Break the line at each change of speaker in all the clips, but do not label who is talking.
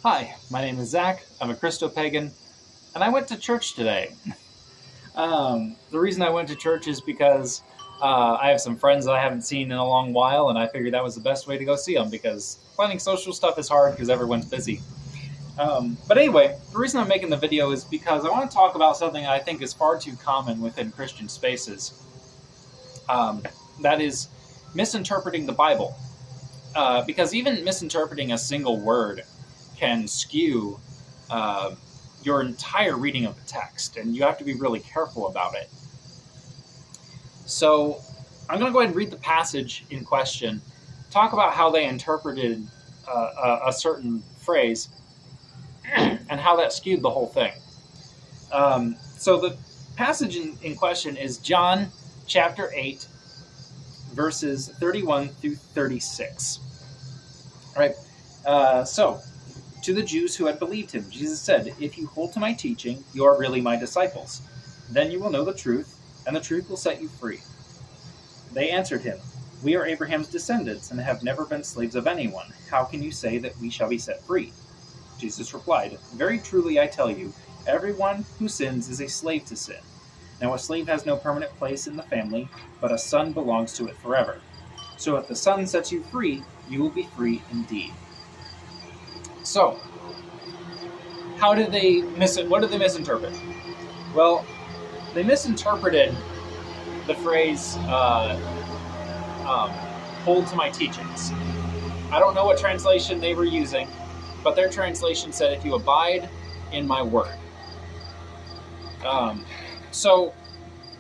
Hi, my name is Zach. I'm a Christo-pagan, and I went to church today. The reason I went to church is because I have some friends that I haven't seen in a long while, and I figured that was the best way to go see them because planning social stuff is hard because everyone's busy. But anyway, the reason I'm making the video is because I want to talk about something I think is far too common within Christian spaces. That is misinterpreting the Bible. Because even misinterpreting a single word can skew your entire reading of the text, and you have to be really careful about it. So I'm going to go ahead and read the passage in question, talk about how they interpreted a certain phrase, and how that skewed the whole thing. So the passage in question is John chapter 8, verses 31 through 36. All right. So, to the Jews who had believed him, Jesus said, "If you hold to my teaching, you are really my disciples. Then you will know the truth, and the truth will set you free." They answered him, "We are Abraham's descendants and have never been slaves of anyone. How can you say that we shall be set free?" Jesus replied, "Very truly I tell you, everyone who sins is a slave to sin. Now a slave has no permanent place in the family, but a son belongs to it forever. So if the Son sets you free, you will be free indeed." So, what did they misinterpret? Well, they misinterpreted the phrase, hold to my teachings. I don't know what translation they were using, but their translation said, if you abide in my word. So,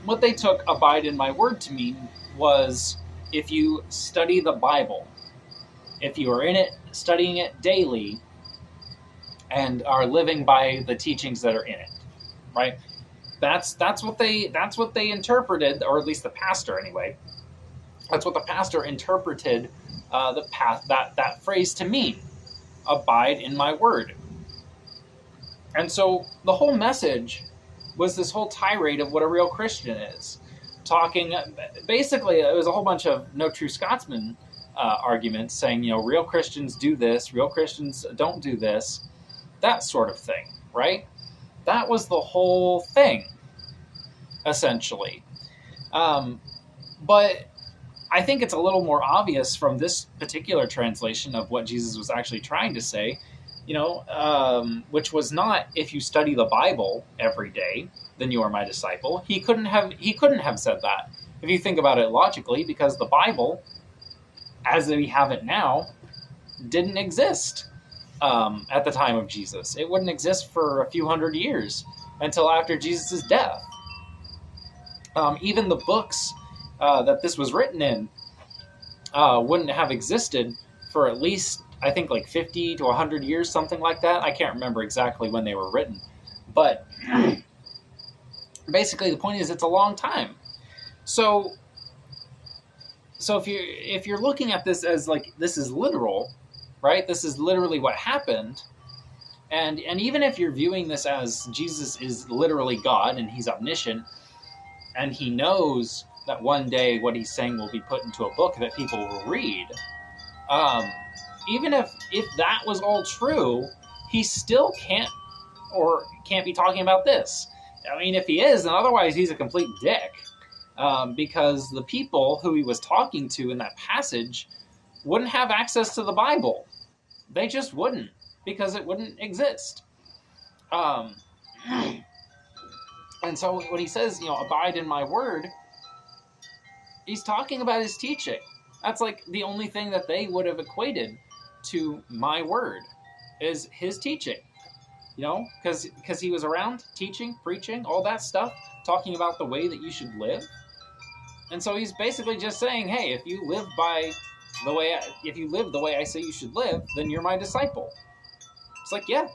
what they took abide in my word to mean was if you study the Bible, if you are in it, studying it daily, and are living by the teachings that are in it, right? That's what they interpreted, or at least the pastor anyway. That's what the pastor interpreted that phrase to mean. Abide in my word. And so the whole message was this whole tirade of what a real Christian is. Talking, basically, it was a whole bunch of No True Scotsman arguments saying, real Christians do this, real Christians don't do this, that sort of thing, right? That was the whole thing, essentially. But I think it's a little more obvious from this particular translation of what Jesus was actually trying to say, which was not, if you study the Bible every day, then you are my disciple. He couldn't have said that, if you think about it logically, because the Bible, as we have it now, didn't exist at the time of Jesus. It wouldn't exist for a few hundred years until after Jesus' death. Even the books that this was written in wouldn't have existed for at least, I think, like 50 to 100 years, something like that. I can't remember exactly when they were written. But basically the point is it's a long time. So if you're looking at this as like this is literal, right? This is literally what happened. And even if you're viewing this as Jesus is literally God and he's omniscient and he knows that one day what he's saying will be put into a book that people will read, even if that was all true, he still can't be talking about this. I mean, if he is, then otherwise he's a complete dick. Because the people who he was talking to in that passage wouldn't have access to the Bible. They just wouldn't, because it wouldn't exist. And so when he says, abide in my word, he's talking about his teaching. That's like the only thing that they would have equated to my word is his teaching. Because he was around teaching, preaching, all that stuff, talking about the way that you should live. And so he's basically just saying, hey, if you live the way I say you should live, then you're my disciple. It's like, yeah,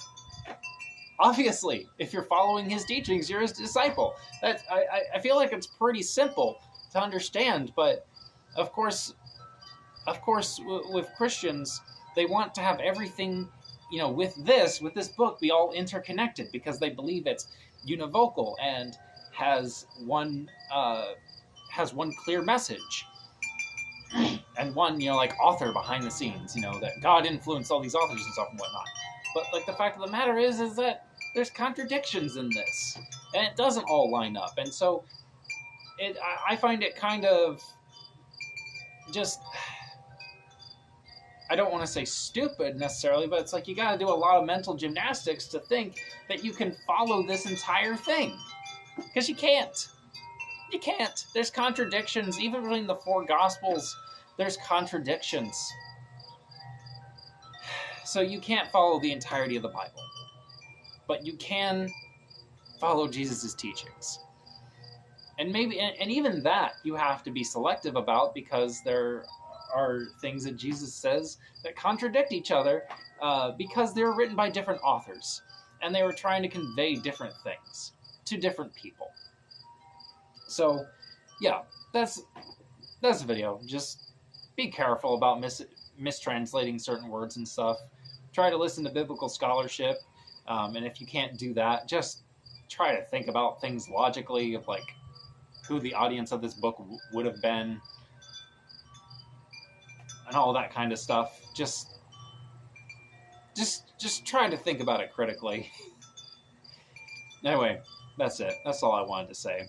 obviously, if you're following his teachings, you're his disciple. I feel like it's pretty simple to understand, but of course, with Christians, they want to have everything, with this book be all interconnected because they believe it's univocal and has one clear message. And one, like author behind the scenes, that God influenced all these authors and stuff and whatnot. but like the fact of the matter is that there's contradictions in this, and it doesn't all line up. And so I find it kind of just, I don't want to say stupid necessarily, but it's like you got to do a lot of mental gymnastics to think that you can follow this entire thing, because you can't. You can't. There's contradictions. Even between the 4 Gospels, there's contradictions. So you can't follow the entirety of the Bible. But you can follow Jesus' teachings. And maybe, and even that you have to be selective about, because there are things that Jesus says that contradict each other, because they're written by different authors. And they were trying to convey different things to different people. So, yeah, that's the video. Just be careful about mistranslating certain words and stuff. Try to listen to biblical scholarship, and if you can't do that, just try to think about things logically, of like who the audience of this book would have been, and all that kind of stuff. Just try to think about it critically. Anyway, that's it. That's all I wanted to say.